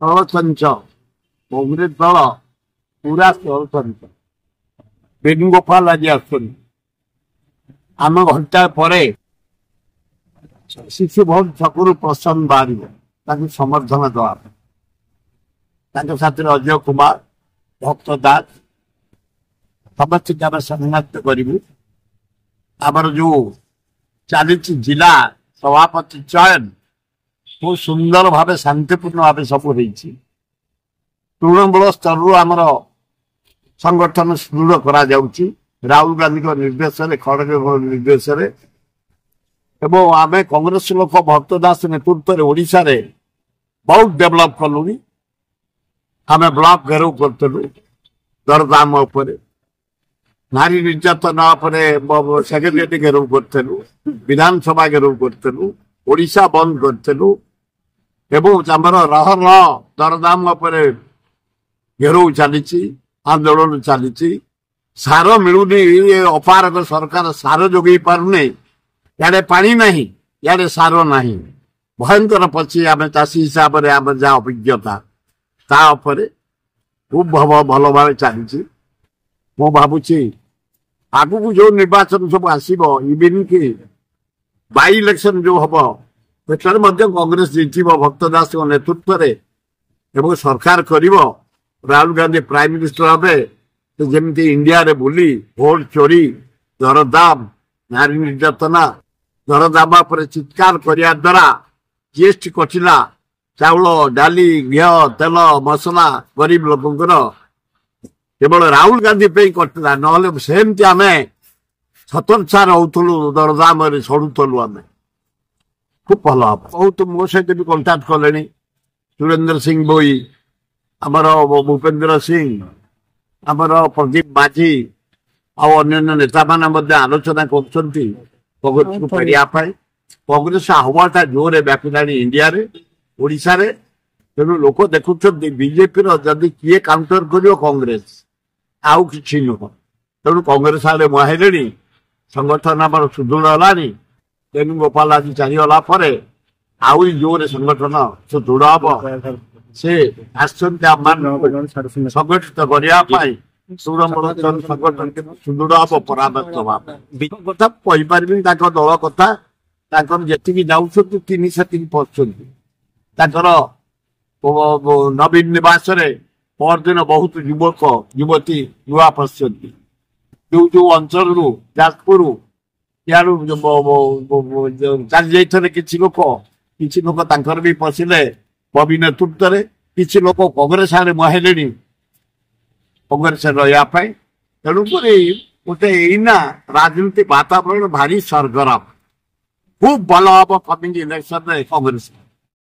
ଷড়ଚଞ୍ଚ କଂଗ୍ରେସ ଦଳ ପୁରା ଷড়ଚଞ୍ଚ। ବେଣୁଗୋପାଳ ଆଜି ଆସୁଛନ୍ତି। ଆମ ଘଣ୍ଟା ପରେ ଶିଶୁ ଭବନ ଛକରୁ ପ୍ରଶାନ୍ତ ବାହାରିବ ତାଙ୍କୁ ସମର୍ଥନ ଦେବା ପାଇଁ। ତାଙ୍କ ସାଥିରେ ଅଜୟ କୁମାର, ଭକ୍ତ ଦାସ ସମସ୍ତଙ୍କୁ ଆମେ ସମ୍ମାନିତ କରିବୁ। ଆମର ଯୋଉ ଚାଲିଛି ଜିଲ୍ଲା ସଭାପତି ଚୟନ ବହୁତ ସୁନ୍ଦର ଭାବେ ଶାନ୍ତିପୂର୍ଣ୍ଣ ଭାବେ ସବୁ ହେଇଛି। ତୃଣମୂଳ ସ୍ତରରୁ ଆମର ସଂଗଠନ ସୁଦୃଢ଼ କରାଯାଉଛି ରାହୁଲ ଗାନ୍ଧୀଙ୍କ ନିର୍ଦ୍ଦେଶରେ, ଖଡଗେଙ୍କ ନିର୍ଦ୍ଦେଶରେ। ଏବଂ ଆମେ କଂଗ୍ରେସ ଲୋକ ଭକ୍ତ ଦାସ ନେତୃତ୍ୱରେ ଓଡ଼ିଶାରେ ବହୁତ ଡେଭଲପ କଲୁଣି। ଆମେ ବ୍ଲକ ଘେରାଉ କରିଥିଲୁ ଦରଦାମ ଉପରେ, ନାରୀ ନିର୍ଯାତନା ଉପରେ ସେକ୍ରେଟାରୀ ଘେରାଉ କରିଥିଲୁ, ବିଧାନସଭା ଘେରାଉ କରିଥିଲୁ, ଓଡ଼ିଶା ବନ୍ଦ କରିଥିଲୁ ଏବଂ ଆମର ରହ ଦରଦାମ ଉପରେ ଘେରାଉ ଚାଲିଛି, ଆନ୍ଦୋଳନ ଚାଲିଛି। ସାର ମିଳୁନି, ଅପାରଗ ସରକାର ସାର ଯୋଗେଇ ପାରୁନି। ଇଆଡେ ପାଣି ନାହିଁ, ଇଆଡେ ସାର ନାହିଁ। ଭୟଙ୍କର ପଛେ ଆମେ ଚାଷୀ ହିସାବରେ ଆମେ ଯାହା ଅଭିଜ୍ଞତା ତା ଉପରେ ଖୁବ ଭଲ ଭାବେ ଚାଲିଛି। ମୁଁ ଭାବୁଛି ଆଗକୁ ଯୋଉ ନିର୍ବାଚନ ସବୁ ଆସିବ, ଇଭିନ୍ କି ବାଇ ଇଲେକ୍ସନ ଯୋଉ ହବ, ସେଠାରେ ମଧ୍ୟ କଂଗ୍ରେସ ଜିତିବ ଭକ୍ତ ଦାସଙ୍କ ନେତୃତ୍ୱରେ ଏବଂ ସରକାର କରିବ। ରାହୁଲ ଗାନ୍ଧୀ ପ୍ରାଇମ ମିନିଷ୍ଟର ହେବେ। ଯେମିତି ଇଣ୍ଡିଆରେ ବୁଲି ଭୋଟ ଚୋରି, ଦରଦାମ, ନାରୀ ନିର୍ଯାତନା, ଦରଦାମ ଉପରେ ଚିତ୍କାର କରିବା ଦ୍ୱାରା ଜିଏସଟି କଟିଲା। ଚାଉଳ, ଡାଲି, ଘିଅ, ତେଲ, ମସଲା ଗରିବ ଲୋକଙ୍କର କେବଳ ରାହୁଲ ଗାନ୍ଧୀ ପାଇଁ କଟିଲା, ନହେଲେ ସେମିତି ଆମେ ଛତରଛାର ହଉଥିଲୁ, ଦରଦାମରେ ସଢୁଥିଲୁ। ଆମେ ଖୁବ ଭଲ ହବ। ବହୁତ ମୋ ସହିତ ବି କଣ୍ଟାକ୍ଟ କଲେଣି ସୁରେନ୍ଦ୍ର ସିଂ ବୋଇ, ଆମର ଭୂପେନ୍ଦ୍ର ସିଂ, ଆମର ପ୍ରଦୀପ ମାଝୀ ଆଉ ଅନ୍ୟାନ୍ୟ ନେତାମାନେ ମଧ୍ୟ ଆଲୋଚନା କରୁଛନ୍ତି କଂଗ୍ରେସକୁ ଫେରିବା ପାଇଁ। କଂଗ୍ରେସ ଆହ୍ୱାନଟା ଜୋରରେ ବ୍ୟାପିଲାଣି ଇଣ୍ଡିଆରେ, ଓଡ଼ିଶାରେ। ତେଣୁ ଲୋକ ଦେଖୁଛନ୍ତି ବିଜେପିର ଯଦି କିଏ କାଉଣ୍ଟର କରିବ କଂଗ୍ରେସ, ଆଉ କିଛି ନୁହଁ। ତେଣୁ କଂଗ୍ରେସ ଆଡେ ମୁହାଁଇଲେଣି, ସଂଗଠନ ଆମର ସୁଦୃଢ଼ ହେଲାଣି। ବେଣୁଗୋପାଳ ଆଜି ଚାଲିଗଲା ପରେ ଆହୁରି ଜୋରରେ ସଂଗଠନ ସୁଦୃଢ଼ ହବ। ସେ ଆସିଛନ୍ତି ଆମମାନଙ୍କୁ ସଂଗଠିତ କରିବା ପାଇଁ। ତୃଣମୂଳ ସଂଗଠନ ସୁଦୃଢ଼ ହବ, ପରାମର୍ଶ ହବା କଥା କହିପାରିବିନି। ତାଙ୍କ ଦଳ କଥା, ତାଙ୍କର ଯେତିକି ଯାଉଛନ୍ତି ତିନି ସେତିକି ପଶୁଛନ୍ତି। ତାଙ୍କର ନବୀନ ନିବାସରେ ପରଦିନ ବହୁତ ଯୁବକ ଯୁବତୀ ନୂଆ ପଶୁଛନ୍ତି। ଯୋଉ ଯୋଉ ଅଞ୍ଚଳରୁ ଯାଜପୁର ଇଆଡୁ ଚାଲି ଯାଇଥିଲେ କିଛି ଲୋକ ତାଙ୍କର ବି ପଶିଲେ ବବି ନେତୃତ୍ୱରେ। କିଛି ଲୋକ କଂଗ୍ରେସ ଆଡେ ମୁହାଁଇଲେଣି କଂଗ୍ରେସରେ ରହିବା ପାଇଁ। ତେଣୁକରି ଗୋଟେ ଏଇନା ରାଜନୀତି ବାତାବରଣ ଭାରି ସରଗରମ। ଖୁବ ଭଲ ହବ କମିଂ ଇଲେକ୍ସନରେ କଂଗ୍ରେସ।